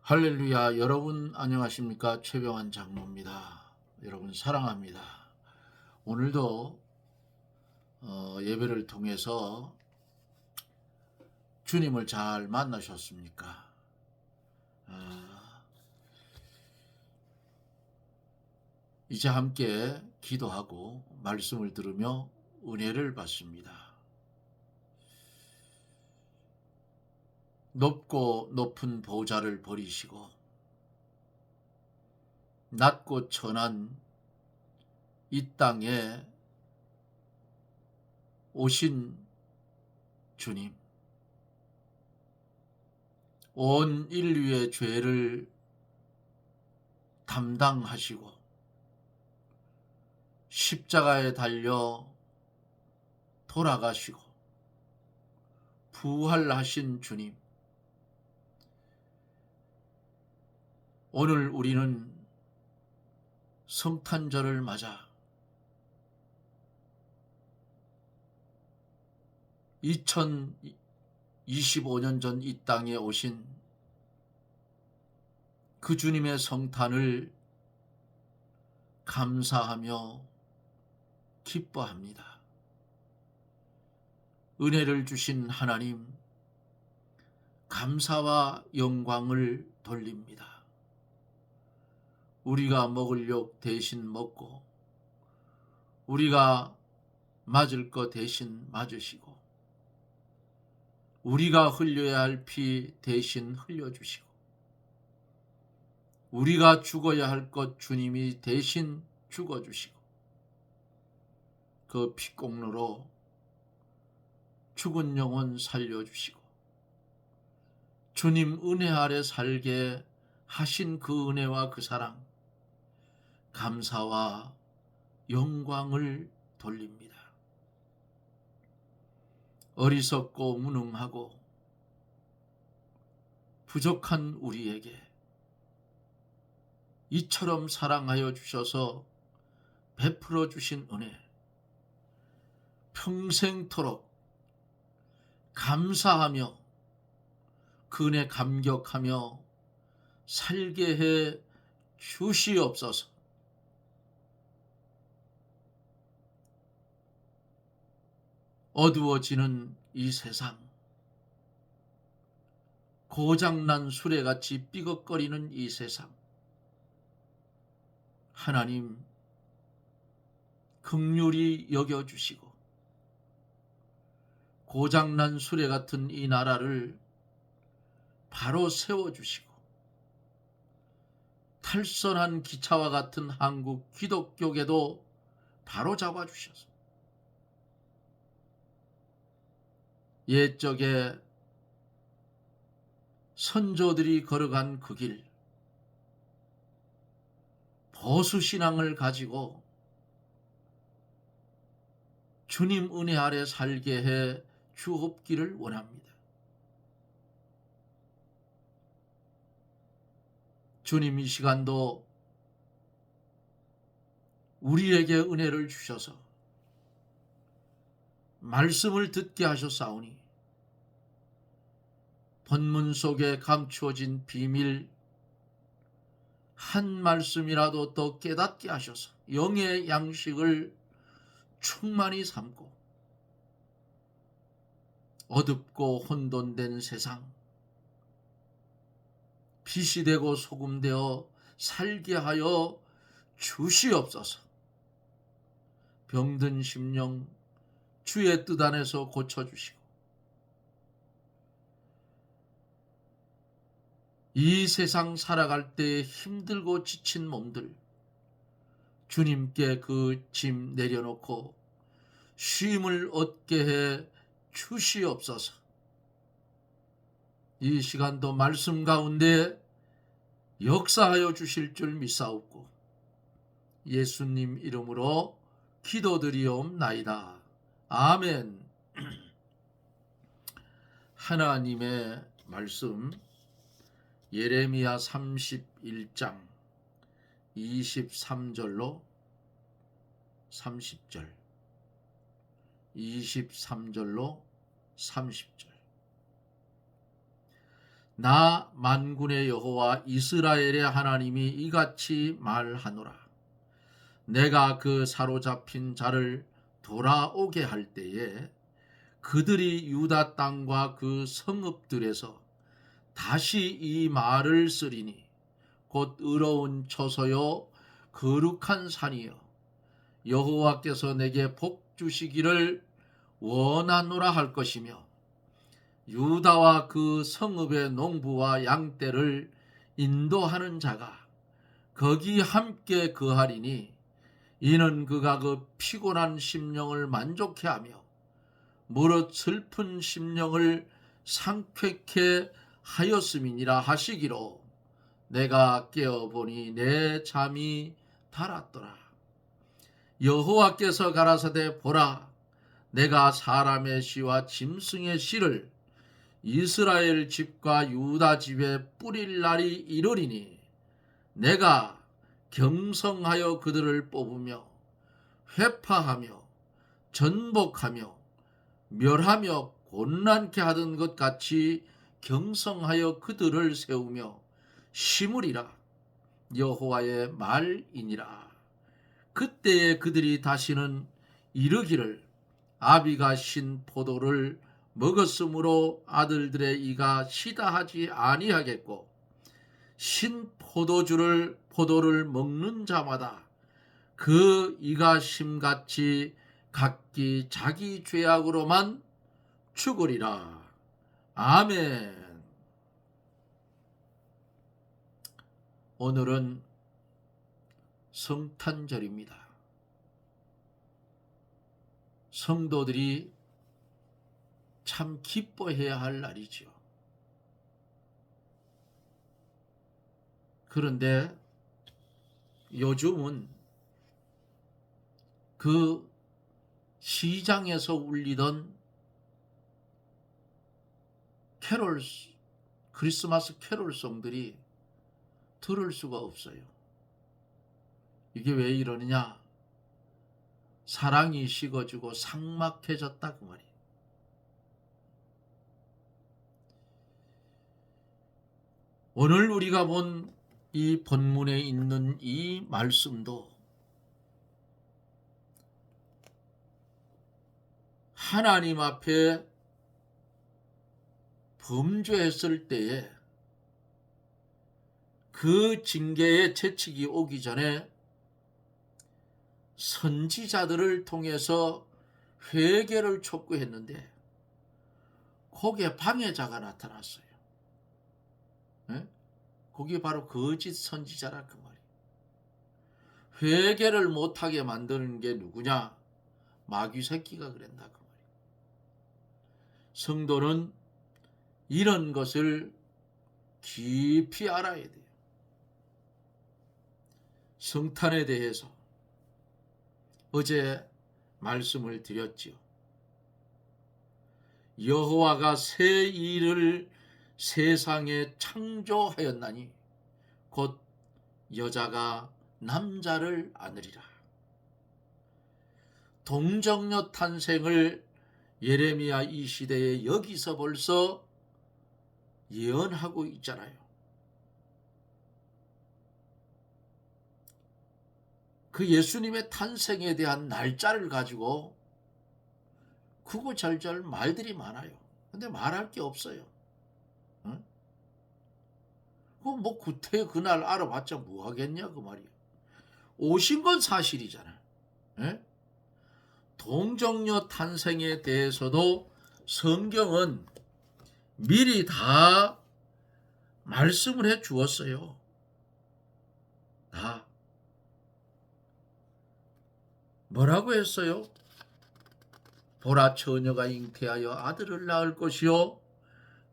할렐루야. 여러분 안녕하십니까? 최병환 장로입니다. 여러분 사랑합니다. 오늘도 예배를 통해서 주님을 잘 만나셨습니까? 아, 이제 함께 기도하고 말씀을 들으며 은혜를 받습니다. 높고 높은 보좌를 버리시고 낮고 천한 이 땅에 오신 주님, 온 인류의 죄를 담당하시고 십자가에 달려 돌아가시고 부활하신 주님, 오늘 우리는 성탄절을 맞아 2025년 전 이 땅에 오신 그 주님의 성탄을 감사하며 기뻐합니다. 은혜를 주신 하나님, 감사와 영광을 돌립니다. 우리가 먹을 욕 대신 먹고 우리가 맞을 것 대신 맞으시고 우리가 흘려야 할 피 대신 흘려주시고 우리가 죽어야 할 것 주님이 대신 죽어주시고 그 피공로로 죽은 영혼 살려주시고 주님 은혜 아래 살게 하신 그 은혜와 그 사랑, 감사와 영광을 돌립니다. 어리석고 무능하고 부족한 우리에게 이처럼 사랑하여 주셔서 베풀어 주신 은혜, 평생토록 감사하며 그 은혜 감격하며 살게 해 주시옵소서. 어두워지는 이 세상, 고장난 수레같이 삐걱거리는 이 세상, 하나님 긍휼히 여겨주시고 고장난 수레 같은 이 나라를 바로 세워주시고 탈선한 기차와 같은 한국 기독교계도 바로 잡아주셔서 옛적에 선조들이 걸어간 그 길, 보수신앙을 가지고 주님 은혜 아래 살게 해 주옵기를 원합니다. 주님 이 시간도 우리에게 은혜를 주셔서 말씀을 듣게 하셨사오니 본문 속에 감추어진 비밀 한 말씀이라도 더 깨닫게 하셔서 영의 양식을 충만히 삼고 어둡고 혼돈된 세상, 빛이 되고 소금 되어 살게 하여 주시옵소서. 병든 심령 주의 뜻 안에서 고쳐주시고 이 세상 살아갈 때 힘들고 지친 몸들 주님께 그 짐 내려놓고 쉼을 얻게 해 주시옵소서. 이 시간도 말씀 가운데 역사하여 주실 줄 믿사옵고 예수님 이름으로 기도드리옵나이다. 아멘. 하나님의 말씀 예레미야 31장 23절로 30절 23절로 30절 나 만군의 여호와 이스라엘의 하나님이 이같이 말하노라. 내가 그 사로잡힌 자를 돌아오게 할 때에 그들이 유다 땅과 그 성읍들에서 다시 이 말을 쓰리니 곧 의로운 처소요 거룩한 산이요 여호와께서 내게 복 주시기를 원하노라 할 것이며 유다와 그 성읍의 농부와 양떼를 인도하는 자가 거기 함께 거하리니 이는 그가 그 피곤한 심령을 만족해 하며 무릇 슬픈 심령을 상쾌케 하였음이니라 하시기로 내가 깨어보니 내 잠이 달았더라. 여호와께서 가라사대 보라 내가 사람의 씨와 짐승의 씨를 이스라엘 집과 유다 집에 뿌릴 날이 이르리니 내가 경성하여 그들을 뽑으며 회파하며 전복하며 멸하며 곤란케 하던 것 같이 경성하여 그들을 세우며 심으리라. 여호와의 말이니라. 그때에 그들이 다시는 이르기를 아비가 신 포도를 먹었으므로 아들들의 이가 시다 하지 아니하겠고 신 포도를 먹는 자마다 그 이가 심같이 각기 자기 죄악으로만 죽으리라. 아멘. 오늘은 성탄절입니다. 성도들이 참 기뻐해야 할 날이죠. 그런데 요즘은 그 시장에서 울리던 크리스마스 캐롤송들이 들을 수가 없어요. 이게 왜 이러느냐? 사랑이 식어지고 삭막해졌다 그 말이에요. 오늘 우리가 본 이 본문에 있는 이 말씀도 하나님 앞에 범죄했을 때에 그 징계의 채찍이 오기 전에 선지자들을 통해서 회개를 촉구했는데 거기에 방해자가 나타났어요. 네? 그게 바로 거짓 선지자라 그 말이에요. 회개를 못하게 만드는 게 누구냐? 마귀 새끼가 그랬나 그 말이에요. 성도는 이런 것을 깊이 알아야 돼요. 성탄에 대해서 어제 말씀을 드렸지요. 여호와가 새 일을 세상에 창조하였나니 곧 여자가 남자를 안으리라. 동정녀 탄생을 예레미야 이 시대에 여기서 벌써 예언하고 있잖아요. 그 예수님의 탄생에 대한 날짜를 가지고 구구절절 말들이 많아요. 근데 말할 게 없어요. 응? 뭐 구태 그날 알아봤자 뭐 하겠냐 그 말이에요. 오신 건 사실이잖아요. 예? 동정녀 탄생에 대해서도 성경은 미리 다 말씀을 해 주었어요. 다. 뭐라고 했어요? 보라 처녀가 잉태하여 아들을 낳을 것이요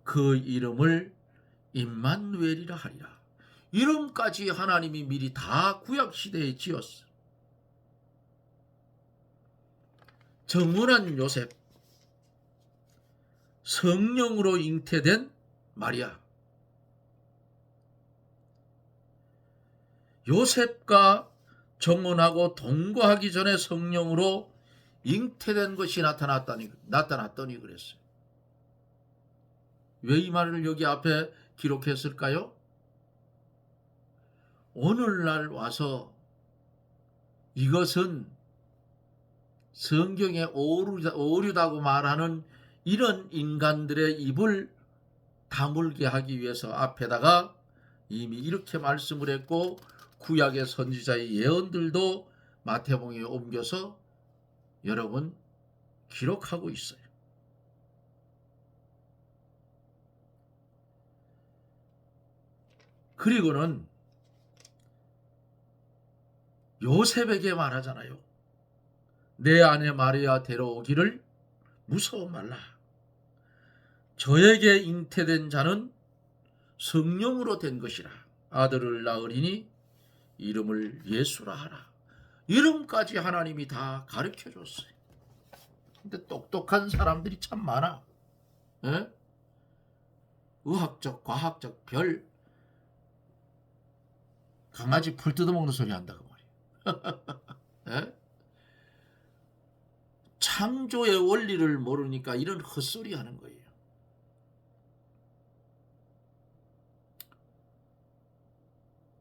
그 이름을 임마누엘이라 하리라. 이름까지 하나님이 미리 다 구약시대에 지었어. 정운한 요셉, 성령으로 잉태된 마리아. 요셉과 정혼하고 동거하기 전에 성령으로 잉태된 것이 나타났더니 그랬어요. 왜 이 말을 여기 앞에 기록했을까요? 오늘날 와서 이것은 성경에 오류다고 말하는 이런 인간들의 입을 다물게 하기 위해서 앞에다가 이미 이렇게 말씀을 했고, 구약의 선지자의 예언들도 마태복음에 옮겨서 여러분 기록하고 있어요. 그리고는 요셉에게 말하잖아요. 내 아내 마리아 데려오기를 무서워 말라. 저에게 잉태된 자는 성령으로 된 것이라. 아들을 낳으리니 이름을 예수라 하라. 이름까지 하나님이 다 가르쳐 줬어요. 근데 똑똑한 사람들이 참 많아. 에? 의학적, 과학적, 별 강아지 풀 뜯어먹는 소리 한다고 말이야. 창조의 원리를 모르니까 이런 헛소리 하는 거예요.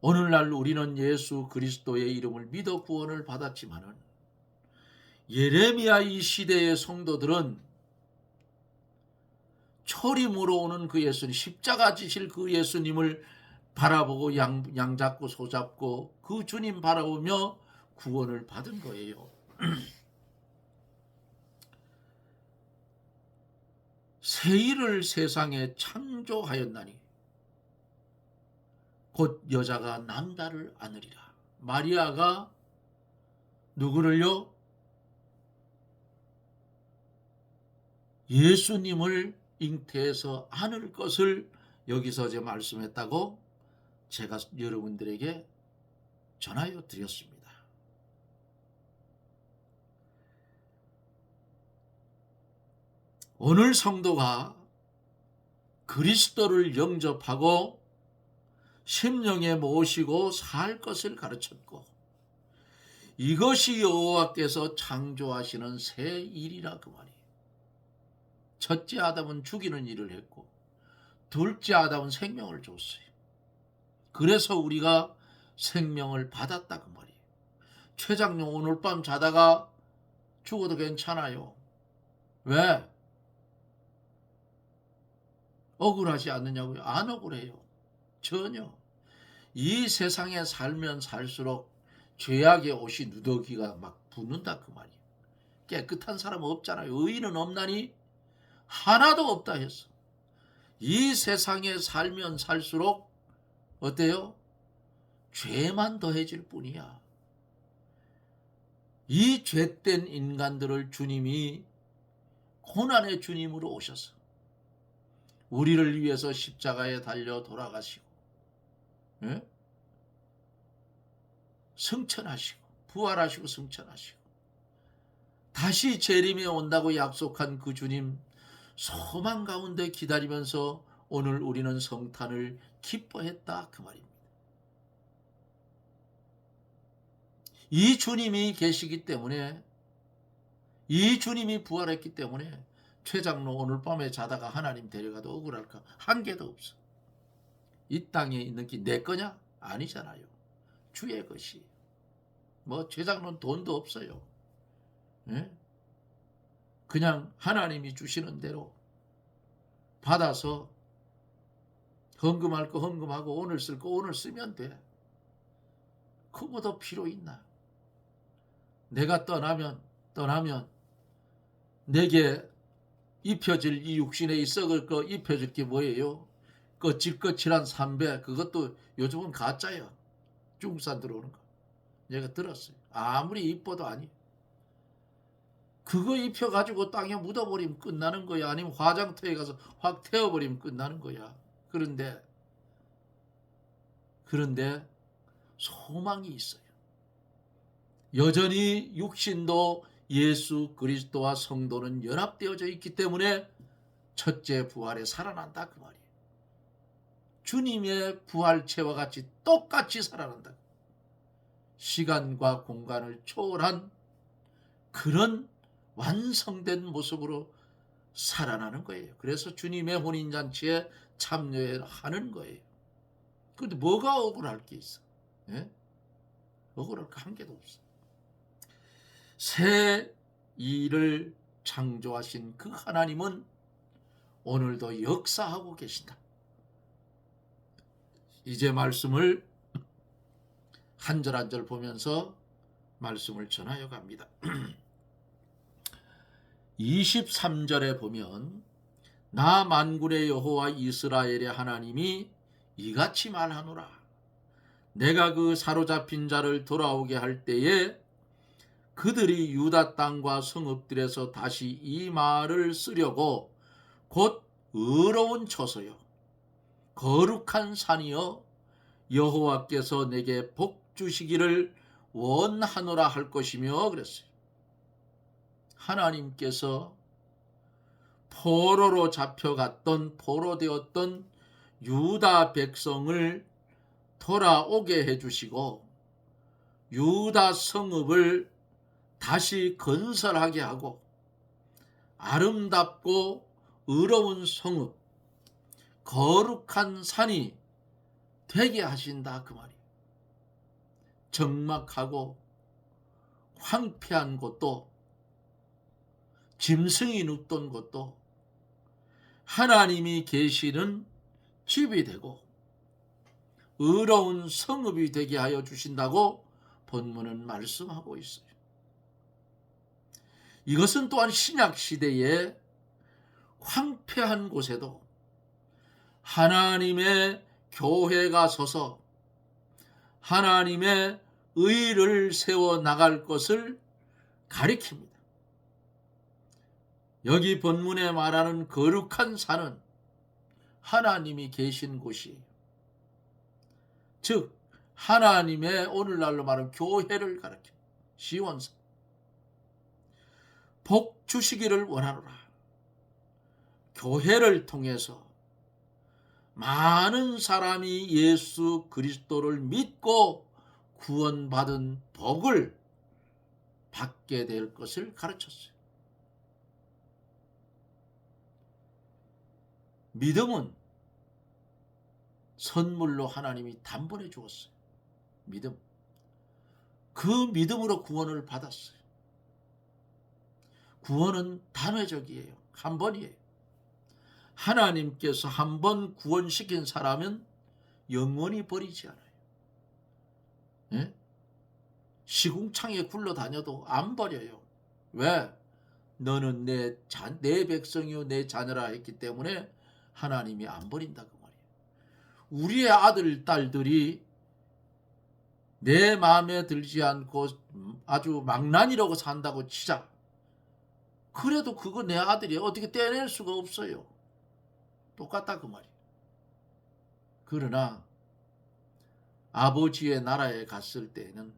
오늘날 우리는 예수 그리스도의 이름을 믿어 구원을 받았지만은 예레미야 이 시대의 성도들은 초림으로 오는 그 예수님, 십자가 지실 그 예수님을 바라보고 양 잡고 소 잡고 그 주님 바라보며 구원을 받은 거예요. 새 일을 세상에 창조하였나니 곧 여자가 남자를 안으리라. 마리아가 누구를요? 예수님을 잉태해서 안을 것을 여기서 제 말씀했다고 제가 여러분들에게 전하여 드렸습니다. 오늘 성도가 그리스도를 영접하고 심령에 모시고 살 것을 가르쳤고, 이것이 여호와께서 창조하시는 새 일이라 그 말이에요. 첫째 아담은 죽이는 일을 했고 둘째 아담은 생명을 줬어요. 그래서 우리가 생명을 받았다 그 말이에요. 최장룡 오늘 밤 자다가 죽어도 괜찮아요. 왜? 억울하지 않느냐고요? 안 억울해요. 전혀. 이 세상에 살면 살수록 죄악의 옷이 누더기가 막 붙는다 그 말이에요. 깨끗한 사람은 없잖아요. 의인은 없나니 하나도 없다 했어. 이 세상에 살면 살수록 어때요? 죄만 더해질 뿐이야. 이 죄된 인간들을 주님이 고난의 주님으로 오셔서 우리를 위해서 십자가에 달려 돌아가시고, 예? 승천하시고 부활하시고 승천하시고 다시 재림에 온다고 약속한 그 주님 소망 가운데 기다리면서 오늘 우리는 성탄을 기뻐했다 그 말입니다. 이 주님이 계시기 때문에, 이 주님이 부활했기 때문에 최장로 오늘 밤에 자다가 하나님 데려가도 억울할까? 한 개도 없어. 이 땅에 있는 게 내 거냐? 아니잖아요. 주의 것이. 뭐 최장로는 돈도 없어요. 예? 그냥 하나님이 주시는 대로 받아서 헌금할 거 헌금하고 오늘 쓸 거 오늘 쓰면 돼. 그거 더 필요 있나? 내가 떠나면 내게 입혀질 이 육신에 이 썩을 거 입혀줄 게 뭐예요? 거칠거칠한 삼배, 그것도 요즘은 가짜야. 중국산 들어오는 거. 내가 들었어요. 아무리 이뻐도 아니. 그거 입혀가지고 땅에 묻어버리면 끝나는 거야. 아니면 화장터에 가서 확 태워버리면 끝나는 거야. 그런데 소망이 있어요. 여전히 육신도 예수 그리스도와 성도는 연합되어져 있기 때문에 첫째 부활에 살아난다 그 말이에요. 주님의 부활체와 같이 똑같이 살아난다. 시간과 공간을 초월한 그런 완성된 모습으로 살아나는 거예요. 그래서 주님의 혼인잔치에 참여하는 거예요. 그런데 뭐가 억울할 게 있어? 예? 억울할 거 한 개도 없어. 새 일을 창조하신 그 하나님은 오늘도 역사하고 계신다. 이제 말씀을 한 절 한 절 보면서 말씀을 전하여 갑니다. 23절에 보면 나 만군의 여호와 이스라엘의 하나님이 이같이 말하노라. 내가 그 사로잡힌 자를 돌아오게 할 때에 그들이 유다 땅과 성읍들에서 다시 이 말을 쓰려고 곧 의로운 처소요 거룩한 산이여 여호와께서 내게 복 주시기를 원하노라 할 것이며 그랬어요. 하나님께서 포로로 잡혀갔던 포로되었던 유다 백성을 돌아오게 해주시고 유다 성읍을 다시 건설하게 하고 아름답고 의로운 성읍 거룩한 산이 되게 하신다 그 말이에요. 적막하고 황폐한 곳도 짐승이 눕던 곳도 하나님이 계시는 집이 되고 의로운 성읍이 되게 하여 주신다고 본문은 말씀하고 있어요. 이것은 또한 신약 시대에 황폐한 곳에도 하나님의 교회가 서서 하나님의 의를 세워 나갈 것을 가리킵니다. 여기 본문에 말하는 거룩한 산은 하나님이 계신 곳이에요. 즉 하나님의 오늘날로 말하는 교회를 가리킵니다. 시원산. 복 주시기를 원하노라. 교회를 통해서 많은 사람이 예수 그리스도를 믿고 구원받은 복을 받게 될 것을 가르쳤어요. 믿음은 선물로 하나님이 단번에 주었어요. 믿음. 그 믿음으로 구원을 받았어요. 구원은 단회적이에요. 한 번이에요. 하나님께서 한 번 구원시킨 사람은 영원히 버리지 않아요. 예? 시궁창에 굴러다녀도 안 버려요. 왜? 너는 내 백성이요 내 자녀라 했기 때문에 하나님이 안 버린다 그 말이에요. 우리의 아들 딸들이 내 마음에 들지 않고 아주 망나니라고 산다고 치자. 그래도 그거 내 아들이 어떻게 떼낼 수가 없어요. 똑같다 그 말이에요. 그러나 아버지의 나라에 갔을 때에는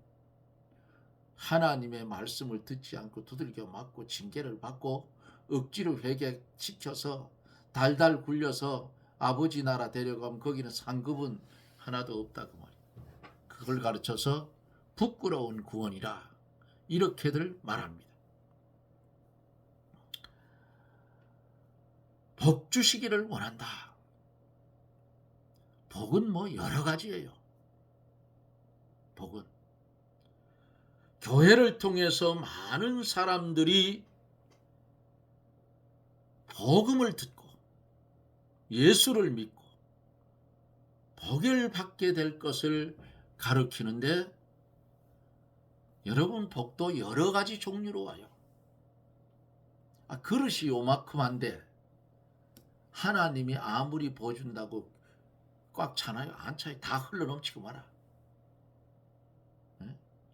하나님의 말씀을 듣지 않고 두들겨 맞고 징계를 받고 억지로 회개시켜서 달달 굴려서 아버지 나라 데려가면 거기는 상급은 하나도 없다 그 말이에요. 그걸 가르쳐서 부끄러운 구원이라 이렇게들 말합니다. 복 주시기를 원한다. 복은 뭐 여러 가지예요. 복은 교회를 통해서 많은 사람들이 복음을 듣고 예수를 믿고 복을 받게 될 것을 가르치는데 여러분 복도 여러 가지 종류로 와요. 그릇이 요만큼한데 하나님이 아무리 보여준다고 꽉 차나요? 안 차요. 다 흘러넘치고 말아.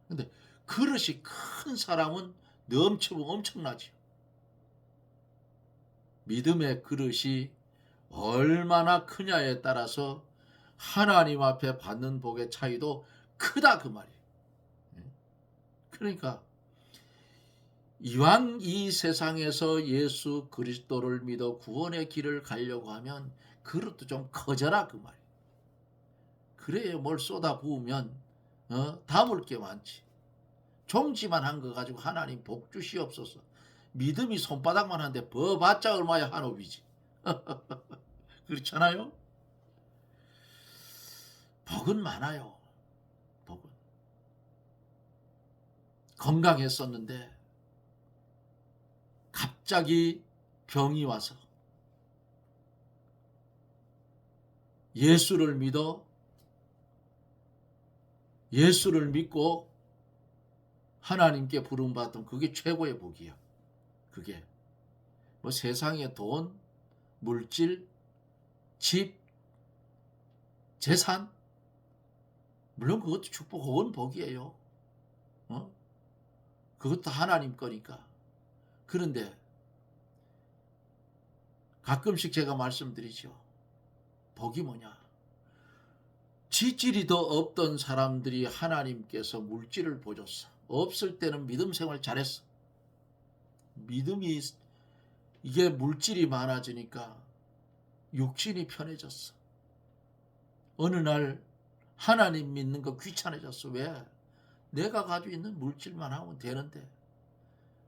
근데 그릇이 큰 사람은 넘치고 엄청나지. 믿음의 그릇이 얼마나 크냐에 따라서 하나님 앞에 받는 복의 차이도 크다 그 말이에요. 그러니까 이왕 이 세상에서 예수 그리스도를 믿어 구원의 길을 가려고 하면 그릇도 좀 커져라 그 말이에요. 그래야 뭘 쏟아 부으면 담을 게 많지. 종지만 한 거 가지고 하나님 복 주시옵소서. 믿음이 손바닥만 한데 버봤자 얼마야 한옵이지. 그렇잖아요. 복은 많아요. 복은. 건강했었는데 갑자기 병이 와서 예수를 믿고 하나님께 부름받던 그게 최고의 복이야. 그게 뭐 세상의 돈, 물질, 집, 재산, 물론 그것도 축복, 그건 복이에요. 그것도 하나님 거니까. 그런데 가끔씩 제가 말씀드리죠. 복이 뭐냐? 지질이 더 없던 사람들이 하나님께서 물질을 보줬어. 없을 때는 믿음 생활 잘했어. 믿음이, 이게 물질이 많아지니까 육신이 편해졌어. 어느 날 하나님 믿는 거 귀찮아졌어. 왜? 내가 가지고 있는 물질만 하면 되는데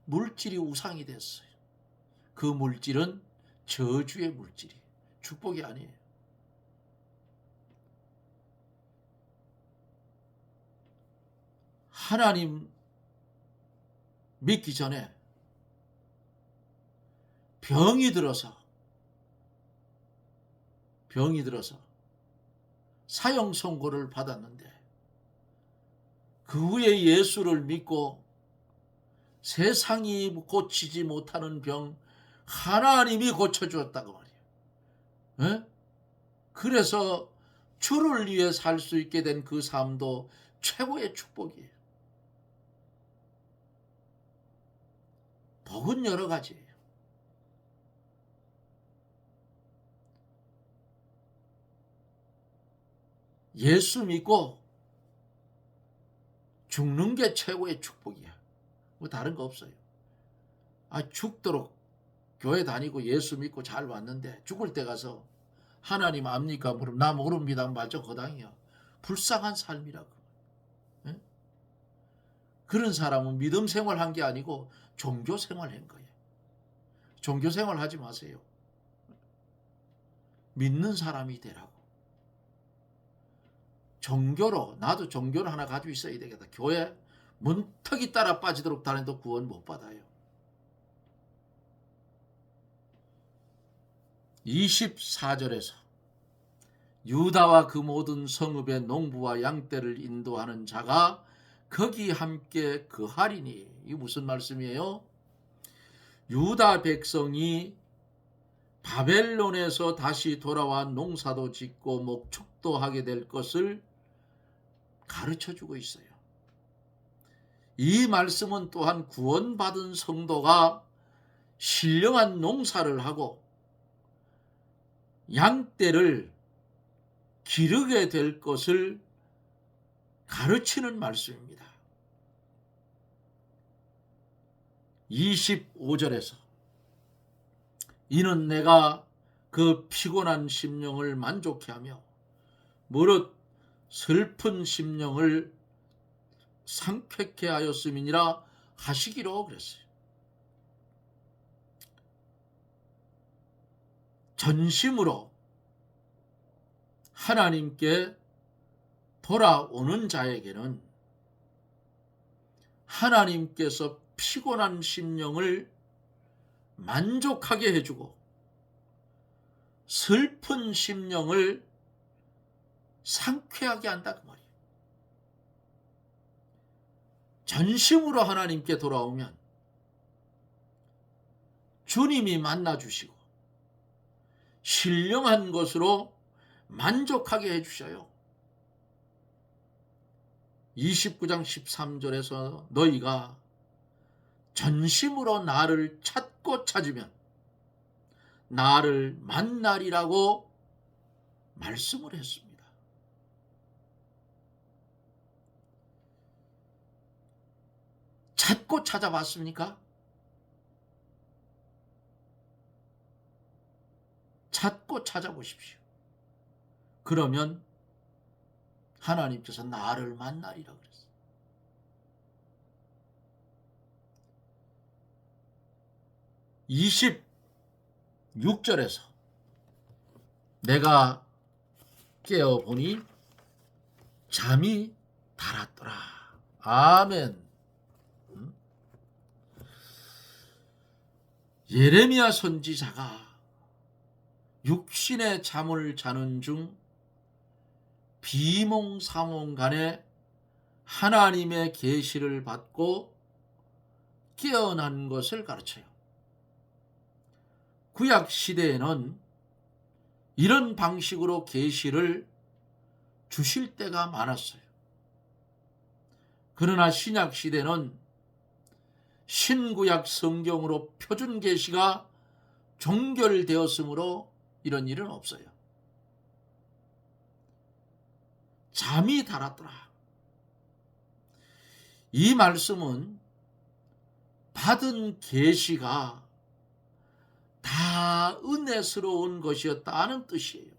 물질이 우상이 됐어요. 그 물질은 저주의 물질이, 축복이 아니에요. 하나님 믿기 전에 병이 들어서 사형 선고를 받았는데 그 후에 예수를 믿고 세상이 고치지 못하는 병 하나님이 고쳐주었다고 말이에요. 에? 그래서 주를 위해 살 수 있게 된 그 삶도 최고의 축복이에요. 복은 여러 가지예요. 예수 믿고 죽는 게 최고의 축복이야. 뭐 다른 거 없어요. 죽도록 교회 다니고 예수 믿고 잘 왔는데 죽을 때 가서 하나님 압니까? 물으면 나 모릅니다. 말죠. 거당이야. 불쌍한 삶이라고. 에? 그런 사람은 믿음 생활한 게 아니고 종교 생활한 거예요. 종교 생활 하지 마세요. 믿는 사람이 되라고. 종교로, 나도 종교를 하나 가지고 있어야 되겠다. 교회 문턱이 따라 빠지도록 다녀도 구원 못 받아요. 24절에서 유다와 그 모든 성읍의 농부와 양떼를 인도하는 자가 거기 함께 거하리니. 이게 무슨 말씀이에요? 유다 백성이 바벨론에서 다시 돌아와 농사도 짓고 목축도 하게 될 것을 가르쳐주고 있어요. 이 말씀은 또한 구원받은 성도가 신령한 농사를 하고 양떼를 기르게 될 것을 가르치는 말씀입니다. 25절에서 이는 내가 그 피곤한 심령을 만족케 하며 무릇 슬픈 심령을 상쾌케 하였음이니라 하시기로 그랬어요. 전심으로 하나님께 돌아오는 자에게는 하나님께서 피곤한 심령을 만족하게 해주고 슬픈 심령을 상쾌하게 한다 그 말이에요. 전심으로 하나님께 돌아오면 주님이 만나주시고 신령한 것으로 만족하게 해주셔요. 29장 13절에서 너희가 전심으로 나를 찾고 찾으면 나를 만나리라고 말씀을 했습니다. 찾고 찾아봤습니까? 찾고 찾아보십시오. 그러면 하나님께서 나를 만나리라 그랬어요. 26절에서 내가 깨어보니 잠이 달았더라. 아멘. 예레미야 선지자가 육신의 잠을 자는 중 비몽사몽간에 하나님의 계시를 받고 깨어난 것을 가르쳐요. 구약 시대에는 이런 방식으로 계시를 주실 때가 많았어요. 그러나 신약 시대는 신구약 성경으로 표준 계시가 종결되었으므로 이런 일은 없어요. 잠이 달았더라. 이 말씀은 받은 계시가 다 은혜스러운 것이었다는 뜻이에요.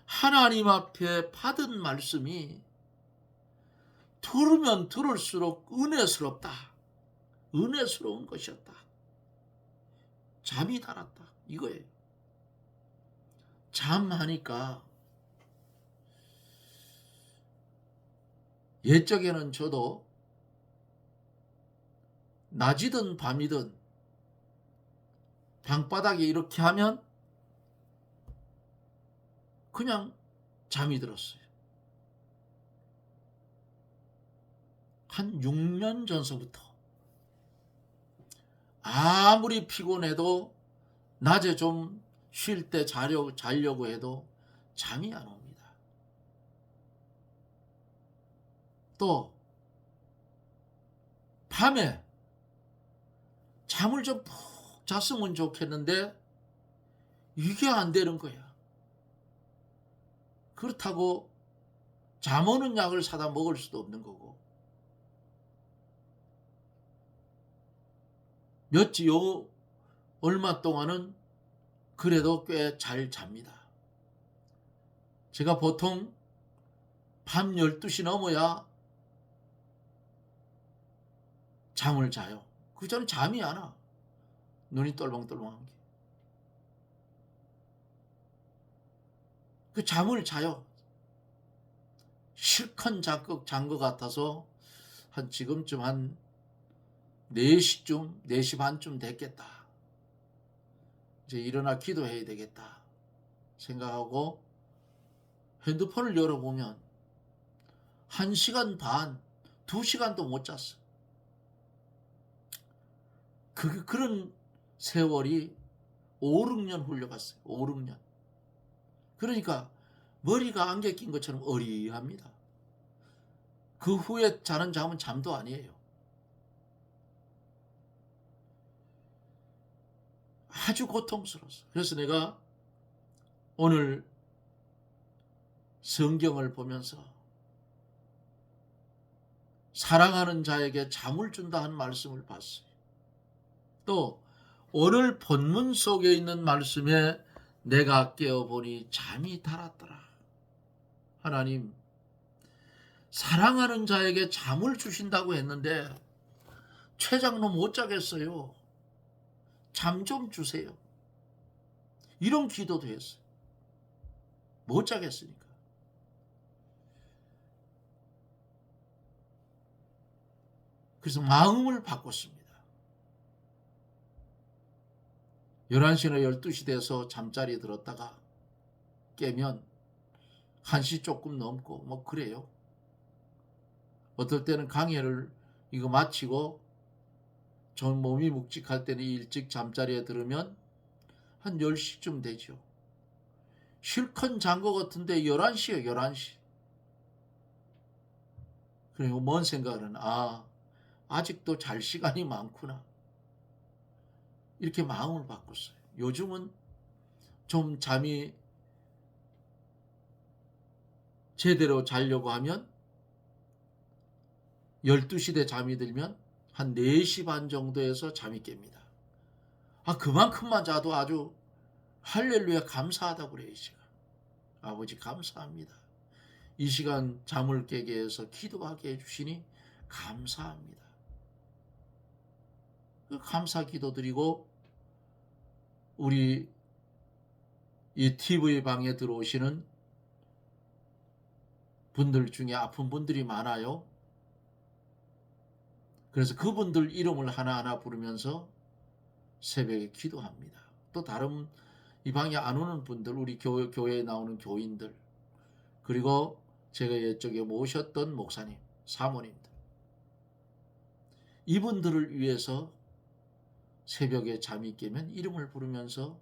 하나님 앞에 받은 말씀이 들으면 들을수록 은혜스럽다. 은혜스러운 것이었다. 잠이 달았다. 이거예요. 잠하니까 옛적에는 저도 낮이든 밤이든 방바닥에 이렇게 하면 그냥 잠이 들었어요. 한 6년 전서부터 아무리 피곤해도 낮에 좀 쉴 때 자려고 해도 잠이 안 옵니다. 또 밤에 잠을 좀 푹 잤으면 좋겠는데 이게 안 되는 거야. 그렇다고 잠 오는 약을 사다 먹을 수도 없는 거고. 얼마 동안은 그래도 꽤 잘 잡니다. 제가 보통 밤 12시 넘어야 잠을 자요. 그 전에 잠이 안 와. 눈이 똘망똘망한 게. 그 잠을 자요. 실컷 잔 것 같아서 한 지금쯤 한 4시쯤, 4시 반쯤 됐겠다. 이제 일어나 기도해야 되겠다 생각하고 핸드폰을 열어보면 1시간 반, 2시간도 못 잤어. 그런 세월이 5, 6년 흘러갔어요. 5, 6년. 그러니까 머리가 안개 낀 것처럼 어리합니다. 그 후에 자는 잠은 잠도 아니에요. 아주 고통스러웠어. 그래서 내가 오늘 성경을 보면서 사랑하는 자에게 잠을 준다 한 말씀을 봤어요. 또 오늘 본문 속에 있는 말씀에 내가 깨어보니 잠이 달았더라. 하나님, 사랑하는 자에게 잠을 주신다고 했는데 최장로 못 자겠어요. 잠 좀 주세요. 이런 기도도 했어요. 못 자겠으니까. 그래서 마음을 바꿨습니다. 11시나 12시 돼서 잠자리에 들었다가 깨면 1시 조금 넘고 뭐 그래요. 어떨 때는 강의를 이거 마치고 전 몸이 묵직할 때는 일찍 잠자리에 들으면 한 10시쯤 되죠. 실컷 잔 것 같은데 11시요. 11시. 그리고 뭔 생각은 아직도 잘 시간이 많구나. 이렇게 마음을 바꿨어요. 요즘은 좀 잠이 제대로 자려고 하면 12시 대 잠이 들면 한 4시 반 정도에서 잠이 깹니다. 그만큼만 자도 아주 할렐루야 감사하다고 그래요. 이 시간. 아버지 감사합니다. 이 시간 잠을 깨게 해서 기도하게 해주시니 감사합니다. 감사 기도 드리고 우리 이 TV 방에 들어오시는 분들 중에 아픈 분들이 많아요. 그래서 그분들 이름을 하나하나 부르면서 새벽에 기도합니다. 또 다른 이 방에 안 오는 분들, 우리 교회에 나오는 교인들, 그리고 제가 이쪽에 모셨던 목사님, 사모님들, 이분들을 위해서 새벽에 잠이 깨면 이름을 부르면서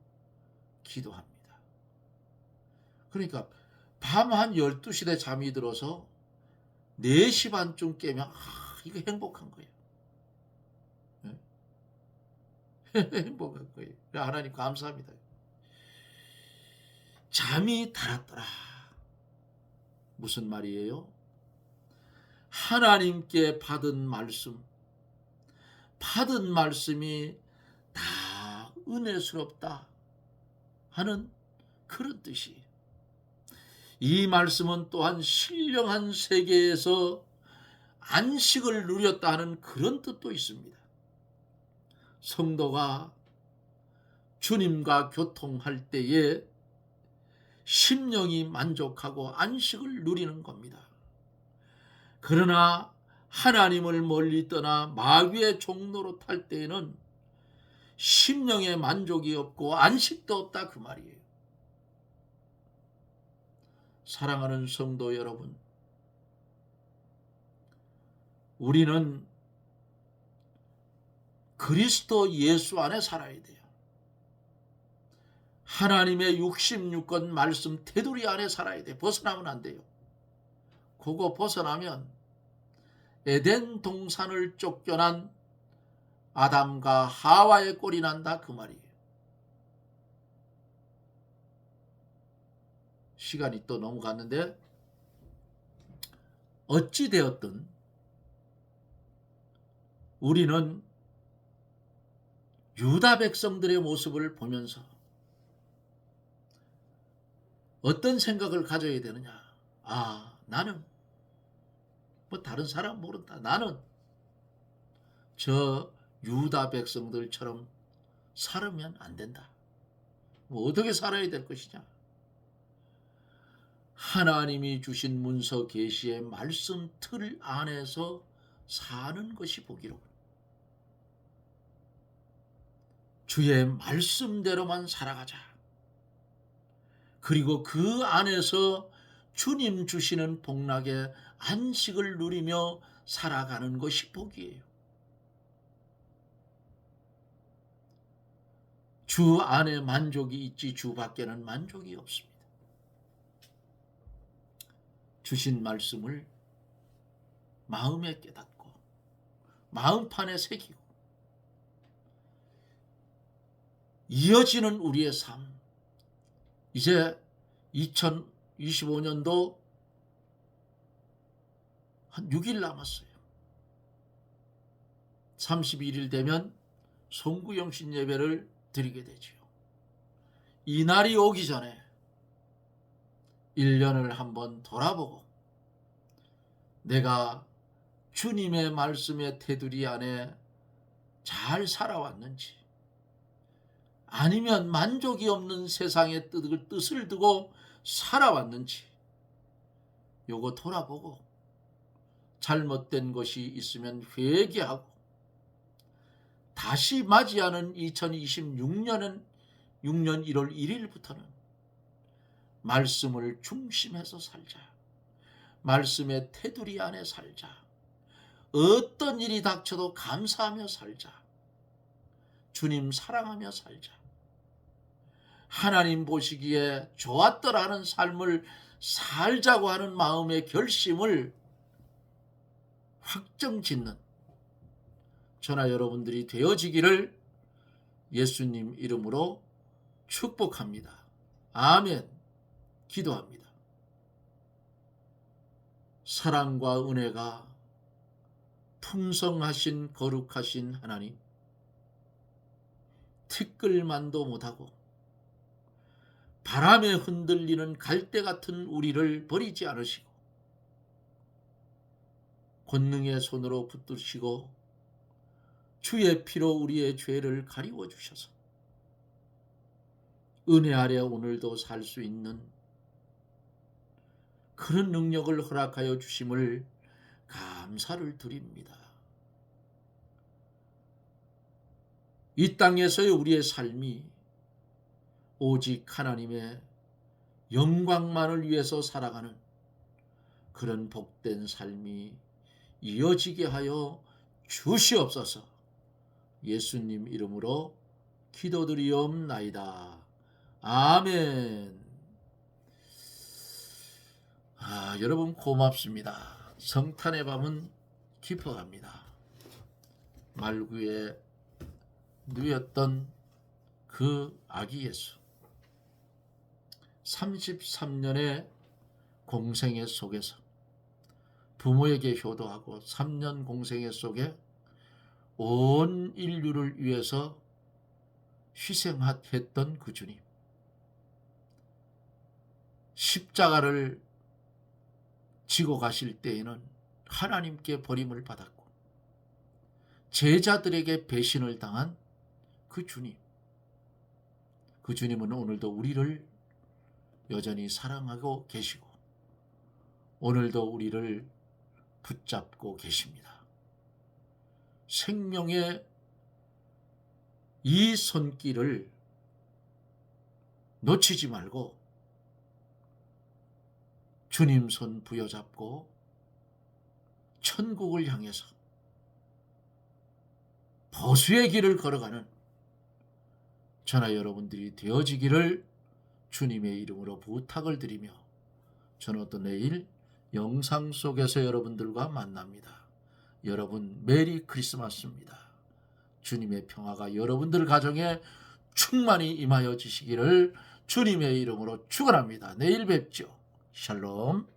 기도합니다. 그러니까 밤 한 12시에 잠이 들어서 4시 반쯤 깨면 이거 행복한 거예요. 행복한 거예요. 하나님 감사합니다. 잠이 달았더라. 무슨 말이에요? 하나님께 받은 말씀이 다 은혜스럽다 하는 그런 뜻이에요. 이 말씀은 또한 신령한 세계에서 안식을 누렸다 하는 그런 뜻도 있습니다. 성도가 주님과 교통할 때에 심령이 만족하고 안식을 누리는 겁니다. 그러나 하나님을 멀리 떠나 마귀의 종로로 탈 때에는 심령의 만족이 없고 안식도 없다 그 말이에요. 사랑하는 성도 여러분, 우리는 그리스도 예수 안에 살아야 돼요. 하나님의 66권 말씀 테두리 안에 살아야 돼요. 벗어나면 안 돼요. 그거 벗어나면 에덴 동산을 쫓겨난 아담과 하와의 꼴이 난다 그 말이에요. 시간이 또 넘어갔는데 어찌 되었든 우리는 유다 백성들의 모습을 보면서 어떤 생각을 가져야 되느냐. 나는 다른 사람 모른다. 나는 저 유다 백성들처럼 살으면 안 된다. 어떻게 살아야 될 것이냐. 하나님이 주신 문서 계시의 말씀 틀 안에서 사는 것이 복이로. 주의 말씀대로만 살아가자. 그리고 그 안에서 주님 주시는 복락의 안식을 누리며 살아가는 것이 복이에요. 주 안에 만족이 있지 주 밖에는 만족이 없습니다. 주신 말씀을 마음에 깨닫고 마음판에 새기고 이어지는 우리의 삶. 이제 2025년도 한 6일 남았어요. 31일 되면 송구영신 예배를 드리게 되지요. 이 날이 오기 전에 1년을 한번 돌아보고 내가 주님의 말씀의 테두리 안에 잘 살아왔는지, 아니면 만족이 없는 세상의 뜻을 두고 살아왔는지 요거 돌아보고 잘못된 것이 있으면 회개하고 다시 맞이하는 2026년은 6년 1월 1일부터는 말씀을 중심해서 살자. 말씀의 테두리 안에 살자. 어떤 일이 닥쳐도 감사하며 살자. 주님 사랑하며 살자. 하나님 보시기에 좋았더라는 삶을 살자고 하는 마음의 결심을 확정짓는 저나 여러분들이 되어지기를 예수님 이름으로 축복합니다. 아멘. 기도합니다. 사랑과 은혜가 풍성하신 거룩하신 하나님, 티끌만도 못하고 바람에 흔들리는 갈대 같은 우리를 버리지 않으시고 권능의 손으로 붙드시고 주의 피로 우리의 죄를 가리워 주셔서 은혜 아래 오늘도 살 수 있는 그런 능력을 허락하여 주심을 감사를 드립니다. 이 땅에서의 우리의 삶이 오직 하나님의 영광만을 위해서 살아가는 그런 복된 삶이 이어지게 하여 주시옵소서. 예수님 이름으로 기도드리옵나이다. 아멘. 여러분 고맙습니다. 성탄의 밤은 깊어갑니다. 말구에 누였던 그 아기 예수, 33년의 공생애 속에서 부모에게 효도하고 3년 공생애 속에 온 인류를 위해서 희생했던 그 주님, 십자가를 지고 가실 때에는 하나님께 버림을 받았고 제자들에게 배신을 당한 그 주님, 그 주님은 오늘도 우리를 여전히 사랑하고 계시고 오늘도 우리를 붙잡고 계십니다. 생명의 이 손길을 놓치지 말고 주님 손 부여잡고 천국을 향해서 보수의 길을 걸어가는 저나 여러분들이 되어지기를 주님의 이름으로 부탁을 드리며 저는 또 내일 영상 속에서 여러분들과 만납니다. 여러분 메리 크리스마스입니다. 주님의 평화가 여러분들 가정에 충만히 임하여 지시기를 주님의 이름으로 축원합니다. 내일 뵙죠. 샬롬.